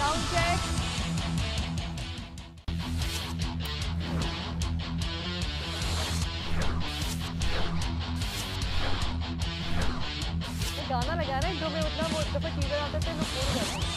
Sound check. गाना लगाया ना इंट्रो में, उतना वो दफा टीजर आता है लोग बोल जाते हैं।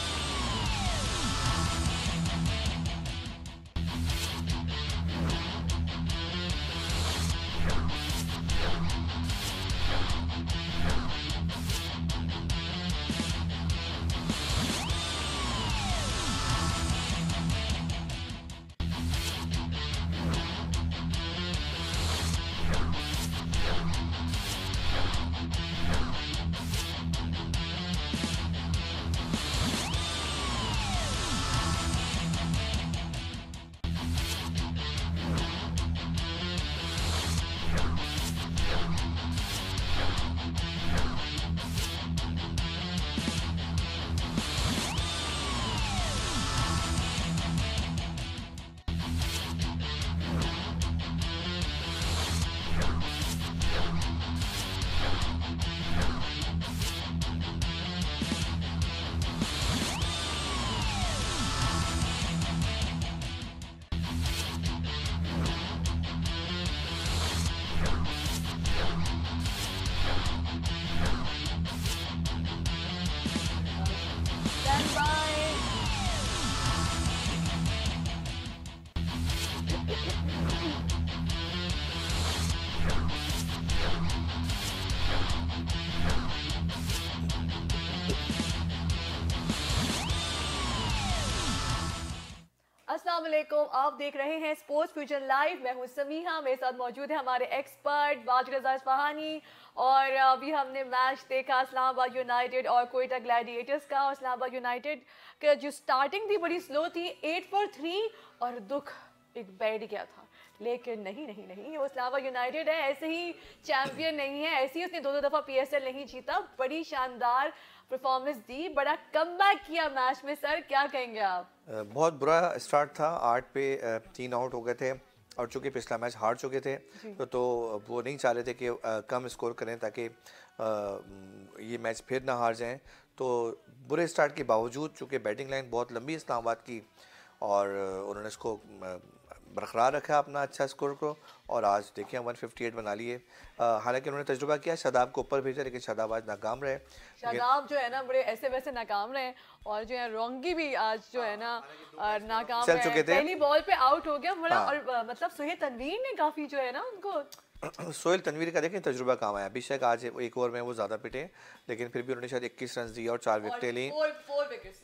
अस्सलाम वालेकुम, आप देख रहे हैं स्पोर्ट्स फ्यूचर लाइव। मैं हूं समीहा, मेरे साथ मौजूद है हमारे एक्सपर्ट बाजिद रज़ा इस्फहानी। और अभी हमने मैच देखा इस्लामाबाद यूनाइटेड और कोयटा ग्लैडिएटर्स का। और इस्लामाबाद यूनाइटेड का जो स्टार्टिंग थी बड़ी स्लो थी, 8 for 3, और दुख एक बैठ गया था। लेकिन नहीं नहीं नहीं, वो इस्लामाबाद यूनाइटेड है, ऐसे ही चैंपियन नहीं है, ऐसे ही उसने दो दफ़ा PSL नहीं जीता। बड़ी शानदार परफॉर्मेंस दी, बड़ा कमबैक किया मैच में। सर क्या कहेंगे आप? बहुत बुरा स्टार्ट था, 8 पे 3 आउट हो गए थे और चूँकि पिछला मैच हार चुके थे तो वो नहीं चाह रहे थे कि कम स्कोर करें ताकि ये मैच फिर ना हार जाएं। तो बुरे स्टार्ट के बावजूद चूँकि बैटिंग लाइन बहुत लंबी है इस्लामाबाद की और उन्होंने इसको बरकरार रखा अपना अच्छा स्कोर को, और आज देखिए 158 बना लिए। हालांकि उन्होंने तजुर्बा किया, शादाब को ऊपर भेजा लेकिन शादाब आज नाकाम रहे। शादाब जो है ना बड़े ऐसे वैसे नाकाम रहे, और जो है रोंगी भी आज जो है ना नाकाम चल चुके थे, पहली बॉल पे आउट हो गया बड़ा। और मतलब सोहेल तनवीर ने काफी जो है ना उनको सोहेल तनवीर का देखें तजुर्बा काम आया। बेशक आज एक ओवर में वो ज़्यादा पिटे लेकिन फिर भी उन्होंने शायद 21 रन दिए और 4 विकेटें ली।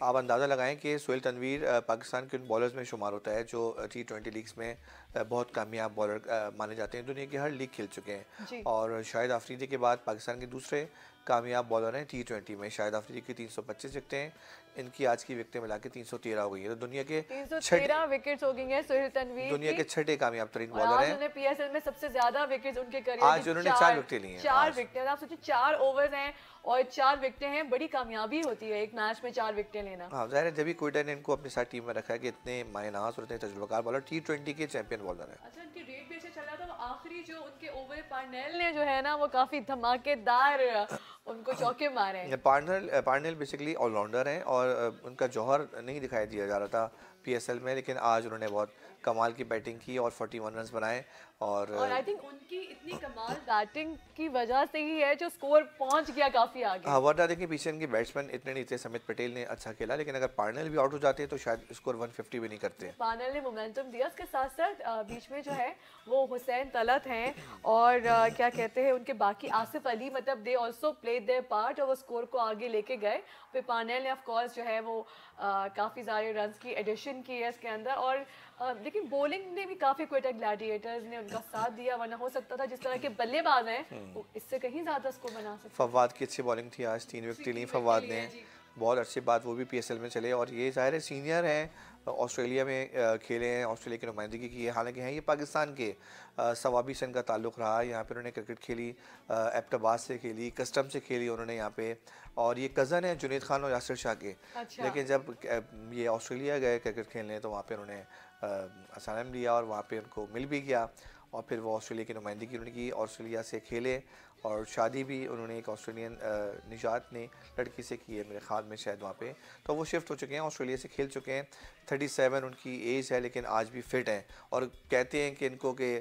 आप अंदाज़ा लगाएं कि सोहेल तनवीर पाकिस्तान के उन बॉलर्स में शुमार होता है जो T20 लीग्स में बहुत कामयाब बॉलर माने जाते हैं। दुनिया की हर लीग खेल चुके हैं और शाहिद आफरीदी के बाद पाकिस्तान के दूसरे कामयाब बॉलर हैं T20 में। शाहिद आफरीदी की 325 विकेटें हैं, इनकी आज की विकेटें मिला के 313 हो गई है। तो दुनिया के 313 विकेट्स हो गई हैं सोहेल तनवीर, दुनिया के छठे कामयाब तरीन बॉलर हैं। उन्होंने PSL में सबसे ज्यादा विकेट्स उनके करियर आज उन्होंने 4 विकेटें ली हैं। 4 विकेटें, आप सोचिए 4 ओवर्स हैं और 4 विकेटें हैं। बड़ी कामयाबी होती है एक मैच में 4 विकेटें लेना। हाँ जाहिर है, जब भी कोयटा ने इनको अपनी साथ टीम में रखा है कि इतने मायनास और इतने तजुर्बाकार बॉलर T20 के चैंपियन बॉलर हैं। अच्छा, उनकी रेट भी अच्छा चल रहा था। वो आखिरी जो उनके ओवर पार्नेल ने जो है ना वो काफी धमाकेदार उनको चौके मारे हैं। पार्नेल बेसिकली ऑलराउंडर हैं और उनका जौहर नहीं दिखाई दिया जा रहा था PSL में, लेकिन आज उन्होंने बहुत कमाल की बैटिंग की और 41 रन बनाए। और आई थिंक उनकी इतनी कमाल बैटिंग की वजह से ही है जो स्कोर पहुंच गया काफी आगे। हाँ, वरना देखिए पीछे इनके बैट्समैन इतने नहीं थे। समित पटेल ने अच्छा खेला लेकिन अगर पार्नेल भी आउट हो जाते तो शायद स्कोर 150 भी नहीं करते। पार्नेल ने मोमेंटम दिया, उसके साथ साथ बीच में जो है वो हुसैन तलत हैं और क्या कहते हैं उनके बाकी आसिफ अली, मतलब they also played there part और वो स्कोर को आगे लेके गए। फिर पार्नेल ने ऑफ कोर्स जो है वो काफ़ी सारे रन्स की एडिशन की है इसके अंदर। और लेकिन बॉलिंग ने भी काफ़ी कोयटा ग्लैडिएटर्स ने उनका साथ दिया, वरना हो सकता था जिस तरह के बल्लेबाज हैं वो इससे कहीं ज़्यादा स्कोर बना सकते। फवाद की अच्छी बॉलिंग थी आज, 3 विकेट ली फवाद ने, बहुत अच्छी बात, वो भी PSL में चले। और ये ज़ाहिर है सीनियर हैं, ऑस्ट्रेलिया में खेले हैं, ऑस्ट्रेलिया की नुमाइंदगी की है। हालांकि हैं ये पाकिस्तान के, सवाबी से इनका ताल्लुक़ रहा है। यहाँ पे उन्होंने क्रिकेट खेली, एबटाबाद से खेली, कस्टम से खेली उन्होंने यहाँ पे, और ये कज़न है जुनैद खान और यासिर शाह के। अच्छा। लेकिन जब ये ऑस्ट्रेलिया गए क्रिकेट खेलने तो वहाँ पे उन्होंने असाइलम लिया और वहाँ पे उनको मिल भी गया और फिर वो ऑस्ट्रेलिया की नुमाइंदगी उन्होंने की, ऑस्ट्रेलिया से खेले और शादी भी उन्होंने एक ऑस्ट्रेलियन निजात ने लड़की से की है मेरे ख्याल में शायद वहाँ पे। तो वो शिफ्ट हो चुके हैं, ऑस्ट्रेलिया से खेल चुके हैं। 37 उनकी एज है लेकिन आज भी फिट हैं और कहते हैं कि इनको के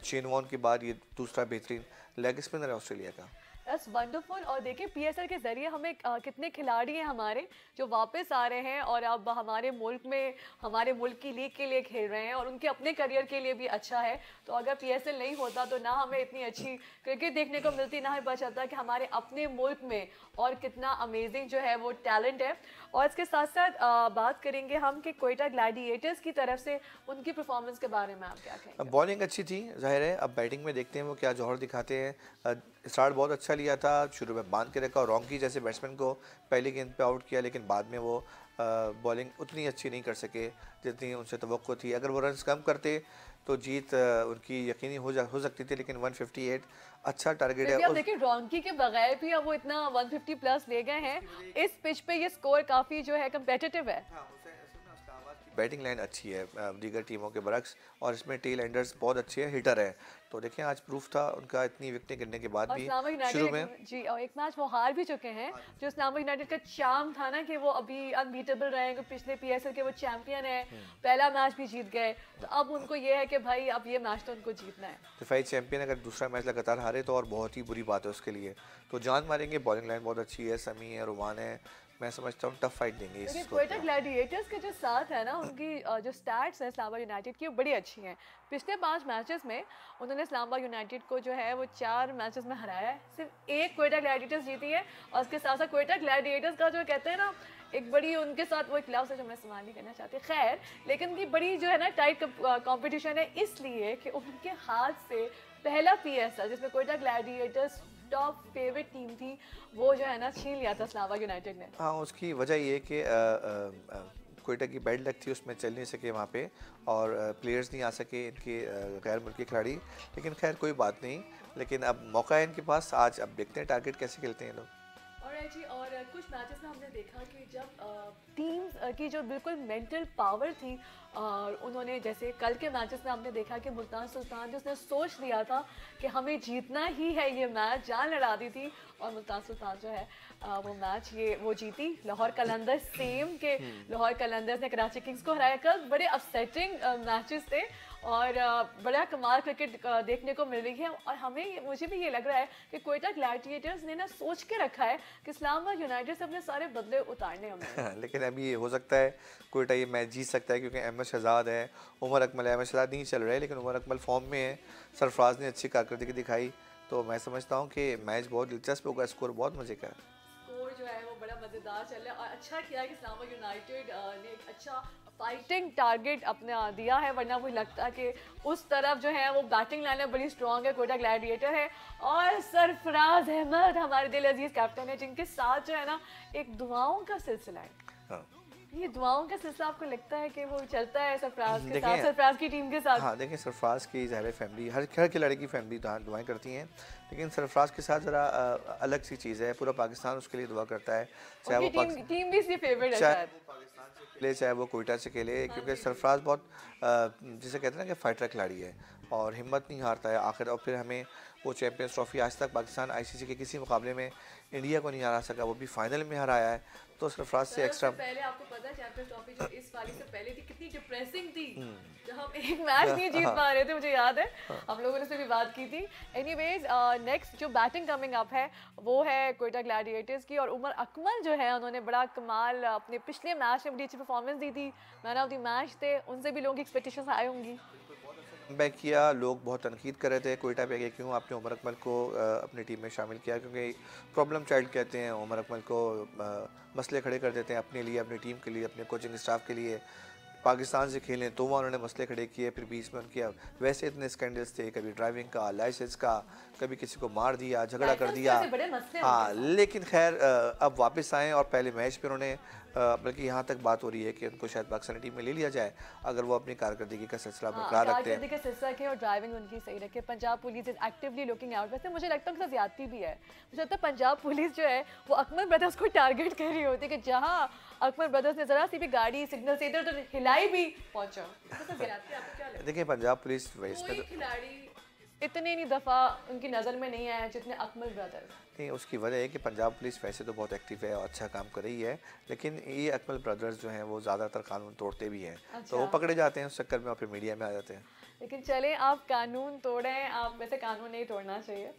शेन वॉर्न के बाद ये दूसरा बेहतरीन लेग स्पिनर है ऑस्ट्रेलिया का। That's wonderful. और देखिए पीएसएल के ज़रिए हमें कितने खिलाड़ी हैं हमारे जो वापस आ रहे हैं और अब हमारे मुल्क में हमारे मुल्क की लीग के लिए खेल रहे हैं और उनके अपने करियर के लिए भी अच्छा है। तो अगर पीएसएल नहीं होता तो ना हमें इतनी अच्छी क्रिकेट देखने को मिलती, ना हमें पता चलता कि हमारे अपने मुल्क में और कितना अमेजिंग जो है वो टैलेंट है। और इसके साथ साथ बात करेंगे हम कि क्वेटा ग्लैडिएटर्स की तरफ से उनकी परफॉर्मेंस के बारे में आप क्या कहेंगे? बॉलिंग अच्छी थी जाहिर है, अब बैटिंग में देखते हैं वो क्या जौहर दिखाते हैं। स्टार्ट बहुत अच्छा लिया था, शुरू में बांध के रखा और रॉन्की जैसे बैट्समैन को पहली गेंद पे आउट किया, लेकिन बाद में वो बॉलिंग उतनी अच्छी नहीं कर सके जितनी उनसे तवक्को थी। अगर वो रन्स कम करते तो जीत उनकी यकीनी हो सकती थी, लेकिन 158 अच्छा टारगेट है। अब देखिए रॉन्की के बगैर भी अब वो इतना 150 प्लस ले गए हैं। इस पिच पे ये स्कोर काफ़ी जो है कम्पिटिटिव है। बैटिंग लाइन अच्छी है दीगर टीमों के बरक्स और इसमें टेल एंडर्स बहुत अच्छे हैं, हिटर है। तो देखें आज प्रूफ था उनका इतनी विकेटें गिरने के बाद भी शुरू में जी। और एक मैच वो हार भी चुके हैं जो इस्लामाबाद यूनाइटेड का चार्म था ना कि वो अभी अनबीटेबल रहेंगे, पिछले पीएसएल के वो चैंपियन है, पहला मैच भी जीत गए। तो अब उनको ये है कि भाई अब ये मैच तो उनको जीतना है। दिफाई चैंपियन अगर दूसरा मैच लगातार हारे तो और बहुत ही बुरी बात है उसके लिए। तो जान मारेंगे, बॉलिंग लाइन बहुत अच्छी है, समी है, रुमान है, मैं समझता हूँ टफ फाइट देंगे इस क्वेटा ग्लैडिएटर्स के जो साथ है ना उनकी जो स्टैट्स है इस्लामाबाद यूनाइटेड की वो बड़ी अच्छी हैं। पिछले 5 मैचेस में उन्होंने इस्लामाबाद यूनाइटेड को जो है वो 4 मैचेस में हराया है, सिर्फ एक क्वेटा ग्लैडिएटर्स जीती है। और उसके साथ साथ क्वेटा ग्लैडिएटर्स का जो कहते हैं ना एक बड़ी उनके साथ वो एक लफ्ज़ है जो मैं इस्तेमाल नहीं करना चाहती, खैर, लेकिन उनकी बड़ी जो है ना टाइट कॉम्पिटिशन है, इसलिए कि उनके हाथ से पहला पीएसएल जिसमें Quetta Gladiators top favourite team थी वो जो है ना छीन लिया था इस्लामाबाद यूनाइटेड ने। हाँ, उसकी वजह ये कि क्वेटा की बैड लक थी, उसमें चल नहीं सके वहाँ पे और प्लेयर्स नहीं आ सके इनके गैर मुल्की खिलाड़ी। लेकिन खैर कोई बात नहीं, लेकिन अब मौका है इनके पास, आज अब देखते हैं टारगेट कैसे खेलते हैं लोग। जी। और कुछ मैचेस में हमने देखा कि जब टीम्स की जो बिल्कुल मेंटल पावर थी और उन्होंने जैसे कल के मैचेस में हमने देखा कि मुल्तान सुल्तान जिसने सोच लिया था कि हमें जीतना ही है ये मैच, जान लड़ा दी थी और मुल्तान सुल्तान जो है वो मैच वो जीती। लाहौर कलंदर्स सेम के लाहौर कलंदर्स ने कराची किंग्स को हराया। कल बड़े अपसेटिंग मैचेस थे और बड़ा कमाल क्रिकेट देखने को मिल रही है। और मुझे भी ये लग रहा है कि क्वेटा ग्लैडिएटर्स ने ना सोच के रखा है कि इस्लामाबाद यूनाइटेड से अपने सारे बदले उतारने हमें। लेकिन अभी ये हो सकता है क्वेटा ये मैच जीत सकता है क्योंकि अहमद शहजाद है, उमर अकमल है। अहमद शहजाद नहीं चल रहे हैं लेकिन उमर अकमल फॉर्म में है, सरफराज ने अच्छी कारकर्दगी दिखाई। तो मैं समझता हूँ कि मैच बहुत दिलचस्प होगा, स्कोर बहुत मजे का है। स्कोर जो है वो बड़ा मज़ेदार चल रहा है और अच्छा किया कि इस्लामाबाद यूनाइटेड ने एक अच्छा फाइटिंग टारगेट अपने दिया है, वरना मुझे लगता है कि उस तरफ जो है वो बैटिंग लाइन बड़ी स्ट्रॉन्ग है, क्वेटा ग्लैडिएटर है और सरफराज अहमद हमारे दिल अजीज कैप्टन है जिनके साथ जो है ना एक दुआओं का सिलसिला है। हाँ। ये दुआओं का सिलसिला आपको लगता है कि वो चलता है सरफराज के साथ, सरफराज की टीम के साथ? हाँ, देखिए सरफराज की ज़ाहिर फैमिली हर खिलाड़ी की फैमिली दुआएं करती हैं, लेकिन सरफराज के साथ ज़रा अलग सी चीज़ है। पूरा पाकिस्तान उसके लिए दुआ करता है, चाहे वो टीम भी इसकी फेवरेट है, चाहे वो पाकिस्तान से खेले चाहे वो कोयटा से खेले, क्योंकि सरफराज बहुत जिसे कहते हैं ना कि फाइटर खिलाड़ी है और हिम्मत नहीं हारता है आखिर। और फिर हमें वो चैंपियंस ट्रॉफी आज तक पाकिस्तान आईसीसी के किसी मुकाबले में इंडिया को नहीं हरा सका, वो भी फाइनल में हराया है। तो सरफराज से एक्स्ट्रा पहले आपको पता है चैंपियंस ट्रॉफी जो इस वाली से पहले थी कितनी डिप्रेसिंग थी, जब हम एक मैच नहीं जीत पा रहे थे, मुझे याद है हम लोगों ने से भी बात की थी। एनीवेज नेक्स्ट जो बैटिंग कमिंग अप है वो है क्वेटा ग्लैडिएटर्स की और उमर अकमल जो है उन्होंने बड़ा कमाल अपने पिछले मैच में बड़ी अच्छी परफॉर्मेंस दी थी, मैन ऑफ द मैच थे, उनसे भी लोगों की एक्सपेक्टेशंस आई होंगी। बैक किया, लोग बहुत तनकीद कर रहे थे क्वेटा पे कि क्यों आपने उमर अकमल को अपनी टीम में शामिल किया, क्योंकि प्रॉब्लम चाइल्ड कहते हैं उमर अकमल को, मसले खड़े कर देते हैं अपने लिए, अपनी टीम के लिए, अपने कोचिंग स्टाफ के लिए। पाकिस्तान से खेलें तो वहाँ उन्होंने मसले खड़े किए, फिर बीच में उनके वैसे इतने स्कैंडल्स थे, कभी ड्राइविंग का, लाइसेंस का, कभी किसी को मार दिया, झगड़ा कर दिया। हाँ, लेकिन खैर अब वापस आए और पहले मैच में उन्होंने बल्कि यहाँ तक बात हो रही है कि उनको शायद पाकिस्तानी टीम में ले लिया जाए अगर वो अपनी कारकर्दगी का सिलसिला बरकरार रखते हैं। कारकर्दगी का सिलसिला रखें और ड्राइविंग उनकी सही रखे। Punjab police is actively looking out. वैसे मुझे लगता है उनके साथ ज्यादती भी है। मुझे लगता है पंजाब पुलिस जो है वो अकमल ब्रदर्स को टारगेट कर रही होती है कि जहाँ अकमल ब्रदर्स ने जरा सी भी गाड़ी सिग्नल से इधर उधर हिलाई भी पहुंचा। देखिए पंजाब पुलिस कोई खिलाड़ी इतने नहीं दफ़ा उनकी नज़र में नहीं आया जितने अकमल ब्रदर्स। नहीं, उसकी वजह है कि पंजाब पुलिस वैसे तो बहुत एक्टिव है और अच्छा काम कर रही है, लेकिन ये अकमल ब्रदर्स जो हैं वो ज़्यादातर कानून तोड़ते भी हैं। अच्छा। तो वो पकड़े जाते हैं उस चक्कर में और फिर मीडिया में आ जाते हैं। लेकिन चले आप कानून तोड़ें, आप वैसे कानून नहीं तोड़ना चाहिए,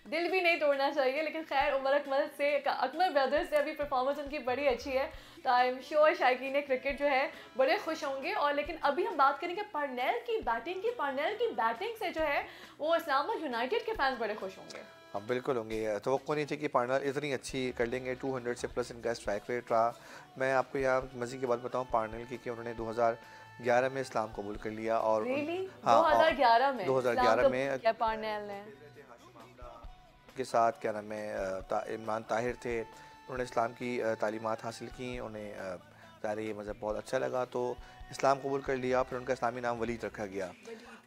दिल भी नहीं तोड़ना चाहिए, लेकिन खैर उमर अकमल ब्रदर्स से अभी परफॉर्मेंस उनकी बड़ी अच्छी है तो आई एम श्योर शायकीन क्रिकेट जो है बड़े खुश होंगे। और लेकिन अभी हम बात करेंगे पार्नेल की बैटिंग से जो है वो इस्लामाबाद यूनाइटेड के फैंस बड़े खुश होंगे। हाँ बिल्कुल होंगे, तो नहीं थी कि पार्नर इतनी अच्छी कर लेंगे। 200 से प्लस इनका स्ट्राइक रेट रहा। मैं आपको यहाँ मज़े की बात बताऊँ पार्नर की कि उन्होंने 2011 में इस्लाम कबूल कर लिया और हाँ 2011 में पार्नेल ने के साथ क्या नाम है इमरान ताहिर थे, उन्होंने इस्लाम की तालीमात हासिल की, उन्हें ज़ाहिर ये मज़हब बहुत अच्छा लगा तो इस्लाम कबूल कर लिया। फिर उनका इस्लामी नाम वलीद रखा गया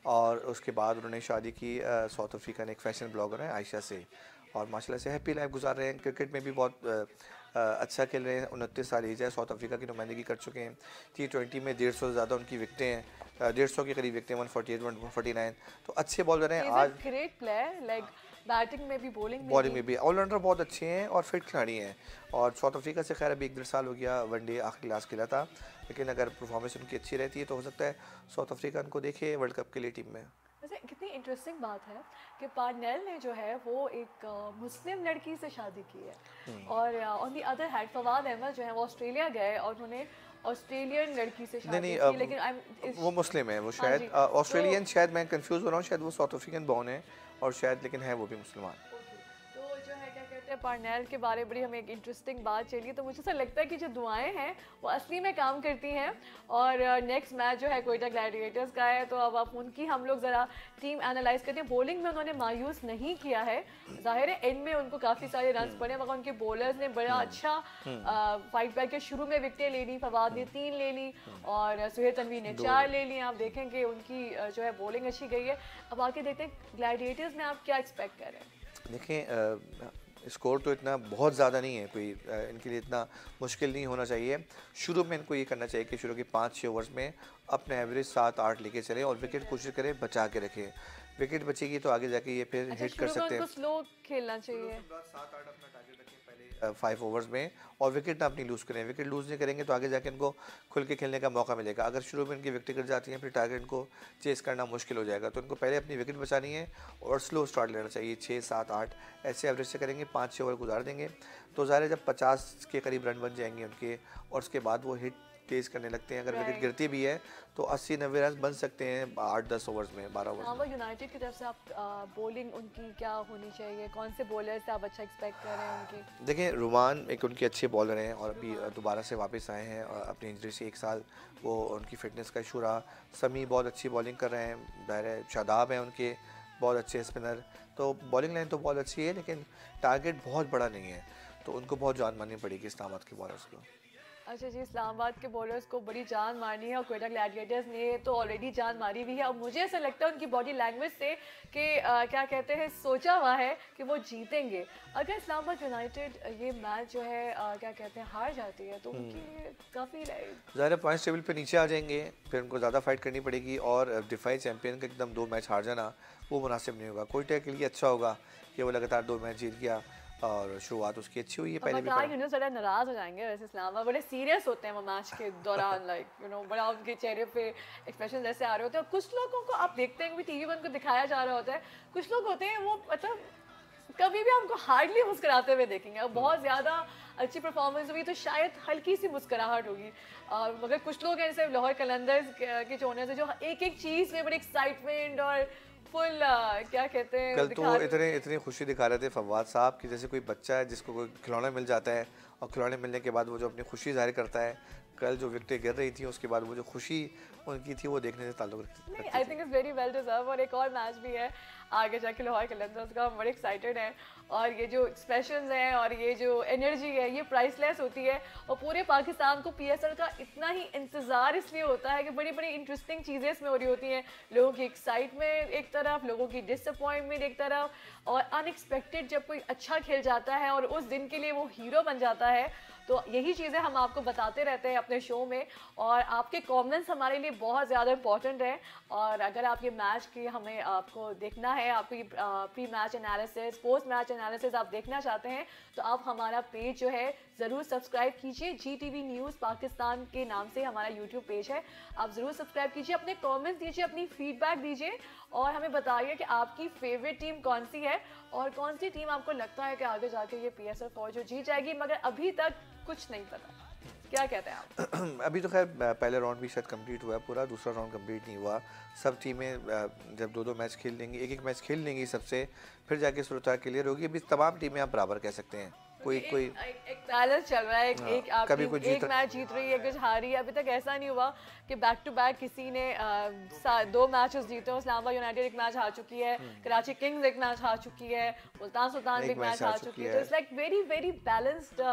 और उसके बाद उन्होंने शादी की साउथ अफ्रीकन एक फ़ैशन ब्लॉगर है आयशा से और माशाल्लाह से हैप्पी लाइफ गुजार रहे हैं। क्रिकेट में भी बहुत अच्छा खेल रहे हैं। 29 साल एज है, साउथ अफ्रीका की नुमाइंदगी कर चुके हैं। T20 में 150 से ज़्यादा उनकी विकटें हैं, 150 के करीब विकटें, 148 149, तो अच्छे बॉलर हैं। आज ग्रेट प्लेयर लाइक बैटिंग में भी बॉलिंग में भी ऑलराउंडर बहुत अच्छे हैं और फिट खिलाड़ी हैं। और साउथ अफ्रीका से खैर अभी 1.5 साल हो गया, वनडे आखिरी क्लास खेला था, लेकिन अगर परफॉर्मेंस उनकी अच्छी रहती है तो हो सकता है साउथ अफ्रीका उनको देखे वर्ल्ड कप के लिए टीम में। वैसे कितनी इंटरेस्टिंग बात है कि पार्नेल ने जो है वो एक मुस्लिम लड़की से शादी की है और on the other hand Fawad Ahmed जो है वो ऑस्ट्रेलिया गए और उन्होंने ऑस्ट्रेलियन लड़की से शादी की, लेकिन वो मुस्लिम है, वो शायद ऑस्ट्रेलियन, शायद मैं कंफ्यूज हो रहा हूँ, शायद वो साउथ अफ्रीकन बॉर्न है और शायद लेकिन है वो भी मुसलमान। तो जो है क्या कहते हैं पार्नेल के बारे में बड़ी हमें एक इंटरेस्टिंग बात चली, तो मुझे ऐसा लगता है कि जो दुआएं हैं वो असली में काम करती हैं। और नेक्स्ट मैच जो है कोयटा ग्लैडिएटर्स का है, तो अब आप उनकी हम लोग ज़रा टीम एनालाइज करते हैं। बॉलिंग में उन्होंने मायूस नहीं किया है, जाहिर है एंड में उनको काफ़ी सारे रन पड़े, मगर उनके बॉलर्स ने बड़ा अच्छा फाइट बैक के शुरू में विकटें ले ली, फवाद ने 3 ले ली और सुहेल तनवीर ने 4 ले ली। आप देखेंगे उनकी जो है बॉलिंग अच्छी गई है। अब आके देखते हैं ग्लैडिएटर्स में आप क्या एक्सपेक्ट कर रहे हैं। देखें स्कोर तो इतना बहुत ज़्यादा नहीं है, कोई इनके लिए इतना मुश्किल नहीं होना चाहिए। शुरू में इनको ये करना चाहिए कि शुरू के 5-6 ओवर्स में अपने एवरेज 7-8 लेके चलें और विकेट कोशिश करें बचा के रखें। विकेट बचेगी तो आगे जाके ये फिर हिट कर सकते हैं। स्लो खेलना चाहिए, 7-8 अपना टारगेट रखें पहले 5 ओवर्स में और विकेट ना अपनी लूज़ करें। विकेट लूज़ नहीं करेंगे तो आगे जाके इनको खुल के खेलने का मौका मिलेगा। अगर शुरू में इनकी विकेट गिर जाती हैं फिर टारगेट इनको चेस करना मुश्किल हो जाएगा, तो इनको पहले अपनी विकेट बचानी है और स्लो स्टार्ट लेना चाहिए। 6-7-8 ऐसे एवरेज से करेंगे, 5-6 ओवर गुजार देंगे तो ज़ाहिर है जब 50 के करीब रन बन जाएंगे उनके और उसके बाद वो हिट तेज़ करने लगते हैं। अगर विकेट गिरती भी है तो 80-90 रन बन सकते हैं 8-10 ओवर्स में, 12 ओवर्स में। यूनाइटेड की तरफ से आप बॉलिंग उनकी क्या होनी चाहिए, कौन से बॉलर से आप अच्छा एक्सपेक्ट कर रहे हैं उनकी? देखें रुमान एक उनके अच्छे बॉलर हैं और अभी दोबारा से वापस आए हैं और अपनी इंजरी से 1 साल वो उनकी फ़िटनेस का इशू रहा। समी बहुत अच्छी बॉलिंग कर रहे हैं, ज़ाहिर है शादाब हैं उनके बहुत अच्छे स्पिनर, तो बॉलिंग लाइन तो बहुत अच्छी है लेकिन टारगेट बहुत बड़ा नहीं है, तो उनको बहुत जान मारनी पड़ेगी इस्लामाबाद के बॉलर्स को। अच्छा जी, इस्लामाबाद के बॉलर्स को बड़ी जान मारनी है और कोयटा ग्लैडिएटर्स ने तो ऑलरेडी जान मारी हुई है। और मुझे ऐसा लगता है उनकी बॉडी लैंग्वेज से कि क्या कहते हैं सोचा हुआ है कि वो जीतेंगे। अगर इस्लामाबाद यूनाइटेड ये मैच जो है क्या कहते हैं हार जाती है तो उनके लिए काफ़ी ज़्यादा पॉइंट्स टेबल पे नीचे आ जाएंगे, फिर उनको ज़्यादा फाइट करनी पड़ेगी और डिफाई चैंपियन का एकदम 2 मैच हार जाना वो मुनासिब नहीं होगा। कोयटा के लिए अच्छा होगा कि वो लगातार 2 मैच जीत गया और शुरुआत उसकी अच्छी हुई है। पहले भी थोड़ा नाराज हो जाएंगे वैसे इस्लामाबाद, बड़े सीरियस होते हैं वो मैच के दौरान लाइक बड़ा उनके चेहरे पे एक्सप्रेशन जैसे आ रहे होते हैं। कुछ लोगों को आप देखते हैं कि टीवी में उनको दिखाया जा रहा होता है, कुछ लोग होते हैं वो मतलब कभी भी हमको हार्डली मुस्कुराते हुए देखेंगे और बहुत ज़्यादा अच्छी परफॉर्मेंस हुई तो शायद हल्की सी मुस्कुराहट होगी। मगर कुछ लोग हैं जैसे लाहौर कलंदर्स के जो ओनर्स हैं जो एक एक चीज़ में बड़ी एक्साइटमेंट और फुल क्या कहते हैं कल तो इतनी खुशी दिखा रहे थे फवाद साहब कि जैसे कोई बच्चा है जिसको कोई खिलौना मिल जाता है और खिलौने मिलने के बाद वो जो अपनी खुशी जाहिर करता है, कल जो विकेटें गिर रही थी उसके बाद वो जो खुशी उनकी थी वो देखने से ताल्लुक नहीं, रखती आई थी। Think it's very well deserve. और एक और मैच भी है आगे जाके लाहौर कलंदर्स का, हम बड़े एक्साइटेड हैं। और ये जो एक्सप्रेशंस हैं और ये जो एनर्जी है ये प्राइसलेस होती है। और पूरे पाकिस्तान को पीएसएल का इतना ही इंतज़ार इसलिए होता है कि बड़ी बड़ी इंटरेस्टिंग चीज़ें इसमें हो रही होती हैं। लोगों की एक्साइटमेंट एक तरफ, लोगों की डिसअपॉइंटमेंट एक तरफ, और अनएक्सपेक्टेड जब कोई अच्छा खेल जाता है और उस दिन के लिए वो हीरो बन जाता है। तो यही चीज़ें हम आपको बताते रहते हैं अपने शो में, और आपके कमेंट्स हमारे लिए बहुत ज़्यादा इंपॉर्टेंट है। और अगर आप ये मैच की हमें आपको देखना है, आपको ये pre match analysis, post match analysis आप देखना चाहते हैं, तो आप हमारा पेज जो है ज़रूर सब्सक्राइब कीजिए। GTV न्यूज़ पाकिस्तान के नाम से हमारा यूट्यूब पेज है, आप ज़रूर सब्सक्राइब कीजिए, अपने कमेंट्स दीजिए, अपनी फीडबैक दीजिए, और हमें बताइए कि आपकी फेवरेट टीम कौन सी है और कौन सी टीम आपको लगता है कि आगे जाके ये PSL फॉर जो जीत जाएगी, मगर अभी तक कुछ नहीं पता। क्या कहते हैं आप? अभी तो खैर पहले राउंड भी शायद कंप्लीट हुआ है, पूरा दूसरा राउंड कंप्लीट नहीं हुआ। सब टीमें जब दो दो मैच खेल लेंगी, एक एक मैच खेल लेंगी सबसे, फिर जाके सूरत क्लियर होगी। अभी तमाम टीमें आप बराबर कह सकते हैं, कोई कोई एक बैलेंस चल रहा है। एक आप कभी टीम कोई एक मैच जीत रही है, कुछ हारी है। अभी तक ऐसा नहीं हुआ कि बैक टू बैक किसी ने 2 मैचेस जीते हो। इस्लामाबाद यूनाइटेड एक मैच हार चुकी है, कराची किंग्स एक मैच हार चुकी है, मुल्तान सुल्तान भी एक मैच हार चुकी है। तो it's like very very balanced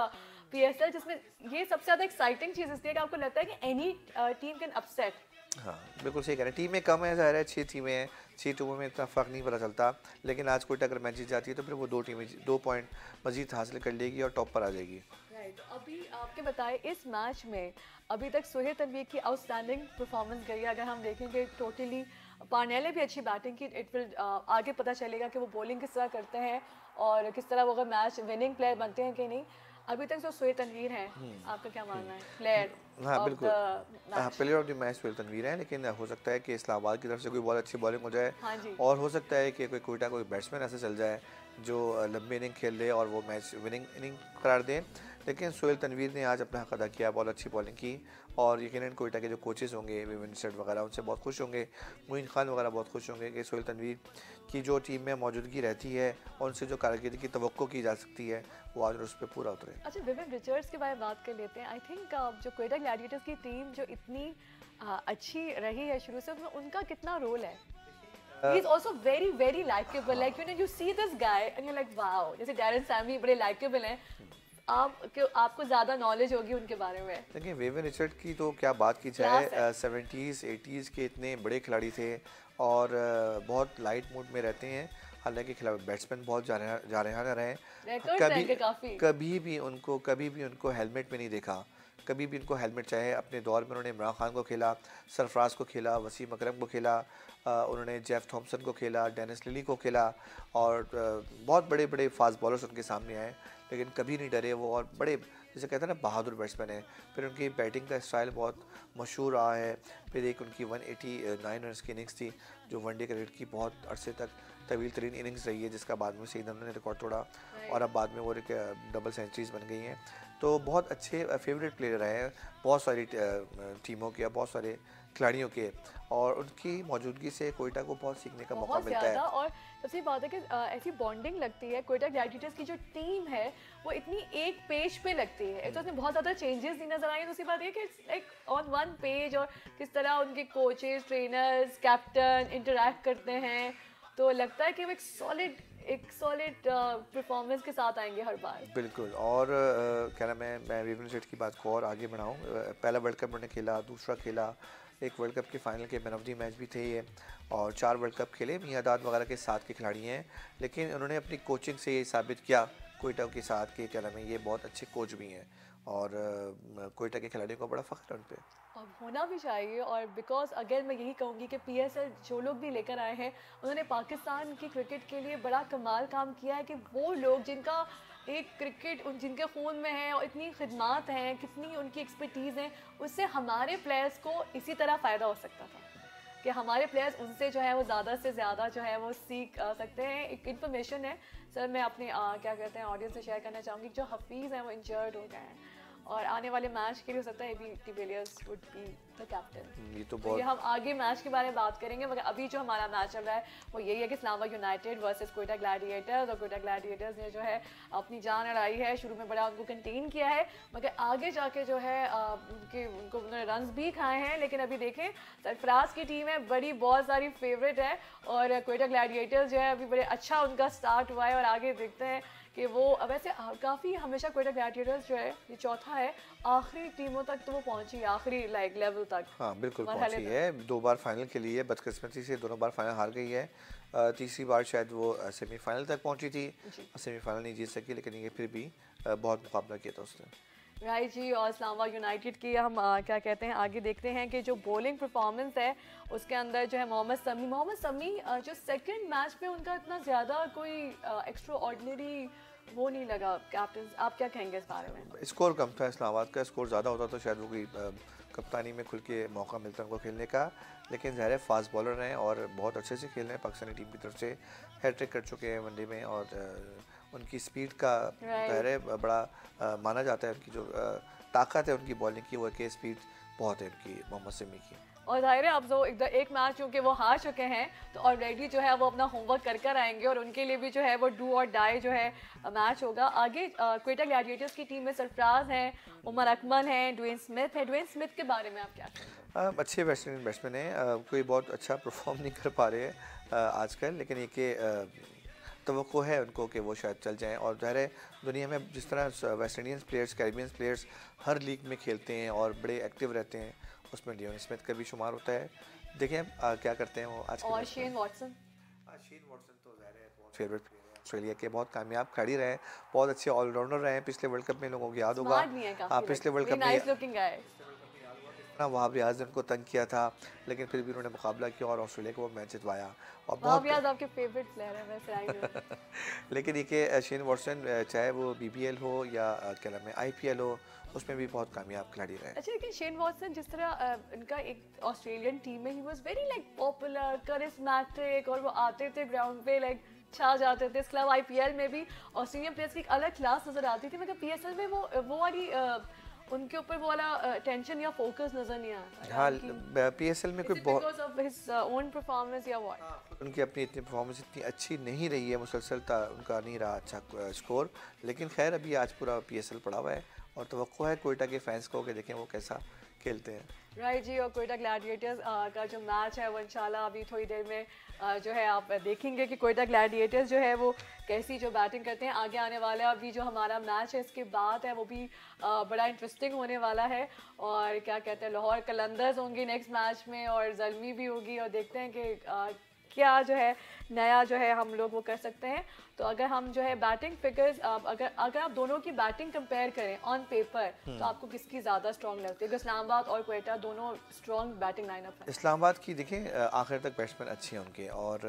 PSL, जिसमें ये सबसे ज़्यादा एक्साइटिंग चीज़ इसलिए कि आपको लगता है कि एनी टीम कैन अपसेट। हाँ बिल्कुल सही कह रहे हैं। टीमें कम है, ज़ाहिर है 6 टीमें हैं, 6 टीमों में इतना फ़र्क नहीं पता चलता। लेकिन आज कोयटा अगर मैच जीत जाती है तो फिर वो 2 टीमें 2 पॉइंट मजीद हासिल कर लेगी और टॉप पर आ जाएगी। राइट, तो अभी आपके बताए इस मैच में अभी तक सुहेल तनवीर की आउटस्टैंडिंग परफॉर्मेंस गई है। अगर हम देखेंगे टोटली पार्नेले भी अच्छी बैटिंग की, इट विल आगे पता चलेगा कि वो बॉलिंग किस तरह करते हैं और किस तरह वो अगर मैच विनिंग प्लेयर बनते हैं कि नहीं। अभी तक जो सुहेल तनवीर हैं, आपका क्या मानना है प्लेयर हाँ ऑफ बिल्कुल, द हाँ match? Player of the match Sohail Tanvir है, लेकिन हो सकता है कि इस्लामाबाद की तरफ से कोई बहुत अच्छी बॉलिंग हो जाए, हाँ जी, और हो सकता है कि कोई कोयटा कोई बैट्समैन ऐसे चल जाए जो लंबी इनिंग खेल ले और वो मैच विनिंग इनिंग करार दे। लेकिन सुहेल तनवीर ने आज अपना हक अदा किया, बहुत अच्छी बॉलिंग की, और यकीनन कोयटा के जो कोचेज़ होंगे, विविन सेट वगैरह, उनसे बहुत खुश होंगे, मोइन खान वगैरह बहुत खुश होंगे कि सुहेल तनवीर की जो टीम में मौजूदगी रहती है और उनसे जो कारकर्दगी की तवक्को की जा सकती है वो आज उस पर पूरा उतरे। अच्छा विविन रिचर्ड्स के बारे में बात कर लेते हैं। आई थिंक जो कोयटा ग्लैडिएटर्स की टीम जो इतनी अच्छी रही है शुरू से, उसमें उनका कितना रोल है? He is also very very likable. Like you see this guy and you're like wow. जैसे डैरन सैमी बड़े likable हैं। आपको ज़्यादा नॉलेज होगी उनके बारे में। देखिए विविन रिचर्ड की तो क्या बात की जाए, 70s 80s के इतने बड़े खिलाड़ी थे और बहुत लाइट मूड में रहते हैं। हालांकि खिलाड़ी बैट्समैन बहुत जारहाना रहे, रिकॉर्ड्स हैं इनके काफ़ी। कभी भी उनको हेलमेट में नहीं देखा। कभी भी उनको हेलमेट, चाहे अपने दौर में उन्होंने इमरान खान को खेला, सरफराज को खेला, वसीम अकरम को खेला, उन्होंने जेफ थॉम्सन को खेला, डेनिस लिली को खेला, और बहुत बड़े बड़े फास्ट बॉलर्स उनके सामने आए, लेकिन कभी नहीं डरे वो, और बड़े जैसे कहते हैं ना बहादुर बैट्समैन है। फिर उनकी बैटिंग का स्टाइल बहुत मशहूर रहा है। फिर एक उनकी 189 रन की इनिंग्स थी जो वनडे क्रिकेट की बहुत अरसे तक तवील तरीन इनिंग्स रही है, जिसका बाद में सईद अमन ने रिकॉर्ड तोड़ा और अब बाद में वो डबल सेंचुरीज बन गई हैं। तो बहुत अच्छे फेवरेट प्लेयर रहे हैं बहुत सारी टीमों के, बहुत सारे खिलाड़ियों के, और उनकी मौजूदगी से कोयटा को बहुत सीखने का मौका मिलता है। और सबसे बात है कि ऐसी बॉन्डिंग लगती है। कोयटा ग्लैडिएटर्स की जो टीम है वो इतनी एक पेज पे लगती है। तो उसमें बहुत ज़्यादा चेंजेस नहीं नजर आए। दूसरी बात ये कि लाइक ऑन वन पेज, और किस तरह उनके कोचेस, ट्रेनर्स, कैप्टन इंटरेक्ट करते हैं, तो लगता है कि वो एक सॉलिड परफॉर्मेंस के साथ आएंगे हर बार। बिल्कुल। और क्या नाम है, मैं विविन सेठ की बात को और आगे बढ़ाऊँ, पहला वर्ल्ड कप उन्होंने खेला, दूसरा खेला, एक वर्ल्ड कप के फाइनल के मैन ऑफ द मैच भी थे ये, और 4 वर्ल्ड कप खेले। मियादाद वगैरह के साथ के खिलाड़ी हैं, लेकिन उन्होंने अपनी कोचिंग से ये साबित किया कोयटा के साथ कि क्या नाम है, ये बहुत अच्छे कोच भी हैं, और कोयटा के खिलाड़ियों को बड़ा फ़ख्र है उन पर। अब होना भी चाहिए। और बिकॉज अगर मैं यही कहूँगी कि PSL जो लोग भी लेकर आए हैं उन्होंने पाकिस्तान की क्रिकेट के लिए बड़ा कमाल काम किया है। कि वो लोग जिनका एक क्रिकेट जिनके खून में है और इतनी खिदमात हैं, कितनी उनकी एक्सपर्टीज़ हैं, उससे हमारे प्लेयर्स को इसी तरह फ़ायदा हो सकता था कि हमारे प्लेयर्स उनसे जो है वो ज़्यादा से ज़्यादा जो है वो सीख सकते हैं। एक इन्फॉर्मेशन है सर, मैं अपने क्या कहते हैं ऑडियंस से शेयर करना चाहूँगी। जो हफीज़ हैं वो इंजर्ड हो गए हैं, और आने वाले मैच के लिए हो सकता है AB de Villiers would be the captain. ये तो ये बहुत हम आगे मैच के बारे में बात करेंगे, मगर अभी जो हमारा मैच चल रहा है वो यही है कि Islamabad United versus Quetta Gladiators. और क्वेटा ग्लैडिएटर्स ने जो है अपनी जान लड़ाई है, शुरू में बड़ा उनको कंटेन किया है, मगर आगे जाके जो है उनको उन्होंने रन्स भी खाए हैं। लेकिन अभी देखें सरफराज की टीम है बड़ी, बहुत सारी फेवरेट है, और क्वेटा ग्लैडिएटर्स जो है अभी बड़े अच्छा उनका स्टार्ट हुआ है। और आगे देखते हैं कि वो वैसे काफ़ी हमेशा क्वेटा ग्लैडिएटर्स जो है ये चौथा है, आखिरी टीमों तक तो वो पहुंची है, आखिरी लाइक लेवल तक। हाँ बिल्कुल पहुंची है, 2 बार फाइनल के लिए बदकिस्मती से दोनों बार फाइनल हार गई है। तीसरी बार शायद वो सेमीफाइनल तक पहुंची थी, सेमीफाइनल नहीं जीत सकी, लेकिन ये फिर भी बहुत मुकाबला किया था उसने। राइट जी। और इस्लामाबाद यूनाइटेड की हम क्या कहते हैं आगे देखते हैं कि जो बॉलिंग परफॉर्मेंस है उसके अंदर जो है मोहम्मद समी जो सेकंड मैच में उनका इतना ज़्यादा कोई एक्स्ट्रा ऑर्डिनरी वो नहीं लगा। कैप्टन आप क्या कहेंगे इस बारे में? स्कोर कम था, इस्लामाबाद का स्कोर ज़्यादा होता तो शायद वो कोई कप्तानी में खुल के मौका मिलता उनको खेलने का। लेकिन ज़ाहिर है फास्ट बॉलर हैं और बहुत अच्छे से खेल रहे हैं, पाकिस्तानी टीम की तरफ से हैट्रिक कर चुके हैं वनडे में, और उनकी स्पीड का ज़ाहिर है बड़ा माना जाता है। उनकी जो ताकत है उनकी बॉलिंग की, वो कि स्पीड बहुत है उनकी मोहम्मद समी की। और जाहिर है अब जो एक मैच चूँकि वो हार चुके हैं तो ऑलरेडी जो है वो अपना होमवर्क कर कर आएंगे, और उनके लिए भी जो है वो डू और डाई जो है मैच होगा। आगे क्वेटा ग्लैडिएटर्स की टीम में सरफराज हैं, उमर अकमल हैं, ड्वेन स्मिथ है। ड्वेन स्मिथ के बारे में आप क्या कहेंगे? अच्छे बैट्समैन हैं, कोई बहुत अच्छा परफॉर्म नहीं कर पा रहे हैं आजकल, लेकिन ये कि तवक्को है उनको कि वो शायद चल जाएं। और ज़ाहिर है दुनिया में जिस तरह West Indians players, Caribbean players हर लीग में खेलते हैं और बड़े एक्टिव रहते हैं, उसमें ड्वेन स्मिथ का भी शुमार होता है। देखें क्या करते हैं वो आज। और शेन वॉटसन तो ज़ाहिर है बहुत फेवरेट प्लेयर है ऑस्ट्रेलिया के, बहुत कामयाब खिलाड़ी रहे, बहुत अच्छे ऑलराउंडर रहे हैं। पिछले वर्ल्ड कप में लोगों को याद होगा, हाँ पिछले वर्ल्ड कप में वहाब रियाज ने उनको तंग किया था, लेकिन फिर भी उन्होंने मुकाबला किया और ऑस्ट्रेलिया को वो मैच जितवाया। और बहुत रियाज आपके फेवरेट प्लेयर है वैसे आई लेकिन ये कि शेन वॉटसन चाहे वो BBL हो या क्या नाम है IPL हो, उसमें भी बहुत कामयाब खिलाड़ी रहे। अच्छा, लेकिन शेन वॉटसन जिस तरह इनका एक ऑस्ट्रेलियन टीम में he was very like popular, charismatic, और वो आते थे ग्राउंड पे लाइक छा जाते थे। इसके अलावा IPL में भी ऑस्ट्रेलियन प्लेयर्स की एक अलग क्लास नजर आती थी, मगर PSL में वो वाली उनके ऊपर वो वाला टेंशन या फोकस नजर नहीं आता। हाँ PSL में कोई बहुत because of his own performance या व्हाट, उनकी अपनी इतनी परफॉर्मेंस इतनी अच्छी नहीं रही है, मुसलसल उनका नहीं रहा अच्छा स्कोर। लेकिन खैर अभी आज पूरा PSL पड़ा हुआ है और तवक्को है क्वेटा के फैंस को कि देखें वो कैसा खेलते हैं। राइट जी। और क्वेटा ग्लैडिएटर्स का जो मैच है वो इंशाल्लाह अभी थोड़ी देर में जो है आप देखेंगे कि क्वेटा ग्लैडिएटर्स जो है वो कैसी जो बैटिंग करते हैं। आगे आने वाला अभी जो हमारा मैच है इसके बाद है वो भी बड़ा इंटरेस्टिंग होने वाला है। और क्या कहते हैं लाहौर कलंदर्स होंगी नेक्स्ट मैच में, और ज़ल्मी भी होगी, और देखते हैं कि क्या जो है नया जो है हम लोग वो कर सकते हैं। तो अगर हम जो है बैटिंग फिगर्स अगर आप दोनों की बैटिंग कंपेयर करें ऑन पेपर तो आपको किसकी ज़्यादा स्ट्रॉन्ग लगती है? इस्लामाबाद और क्वेटा दोनों स्ट्रॉन्ग बैटिंग लाइनअप है। इस्लामाबाद की देखें आखिर तक बैट्समैन अच्छे हैं उनके, और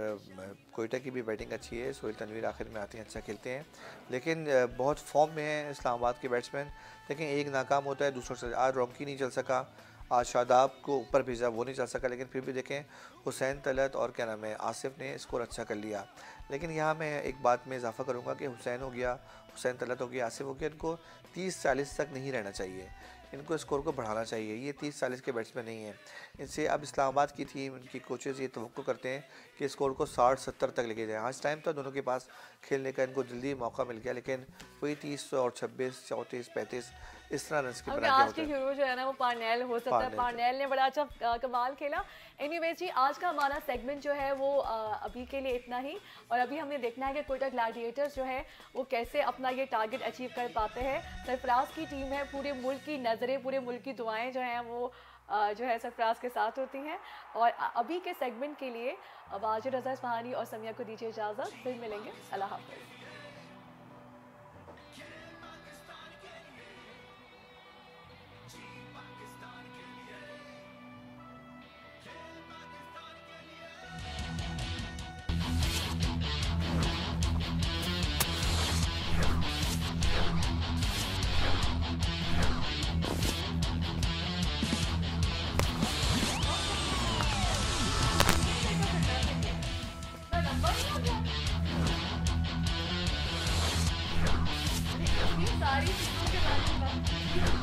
क्वेटा की भी बैटिंग अच्छी है। सोहेल तनवीर आखिर में आते हैं, अच्छा खेलते हैं, लेकिन बहुत फॉर्म में है इस्लामाबाद के बैट्समैन। लेकिन एक नाकाम होता है दूसरों से, आज रॉकी नहीं चल सका, आज शादाब को ऊपर भेजा वो नहीं चल सका, लेकिन फिर भी देखें हुसैन तलत और क्या नाम है आसिफ ने स्कोर अच्छा कर लिया। लेकिन यहाँ मैं एक बात में इजाफा करूँगा कि हुसैन तलत हो गया, आसिफ हो गया, इनको 30-40 तक नहीं रहना चाहिए, इनको स्कोर को बढ़ाना चाहिए। ये 30-40 के बैट्समैन नहीं हैं। इनसे अब इस्लामाबाद की टीम, उनकी कोचेज़ ये तवक्को करते हैं कि स्कोर को 60-70 तक लेके जाएँ। आज टाइम था दोनों के पास खेलने का, इनको जल्दी मौका मिल गया, लेकिन वही 30 और 26, 34, 35 इस तरह रन की बना के आज के हीरो जो है ना वो पार्नेल हो सकता है। पार्नेल ने बड़ा अच्छा कमाल खेला। एनीवेज जी, आज का हमारा सेगमेंट जो है वो अभी के लिए इतना ही, और अभी हमें देखना है कि क्वेटा ग्लैडिएटर्स जो है वो कैसे अपना ये टारगेट अचीव कर पाते हैं। सरफराज की टीम है, पूरे मुल्क की नज़रें, पूरे मुल्क की दुआएं जो हैं वो जो है सरफराज के साथ होती हैं। और अभी के सेगमेंट के लिए वाजिद रज़ा इस्फहानी और समिया को दीजिए इजाज़त, फिर मिलेंगे। अल्लाह हाफ़िज़। सारी चीज़ों के बारे में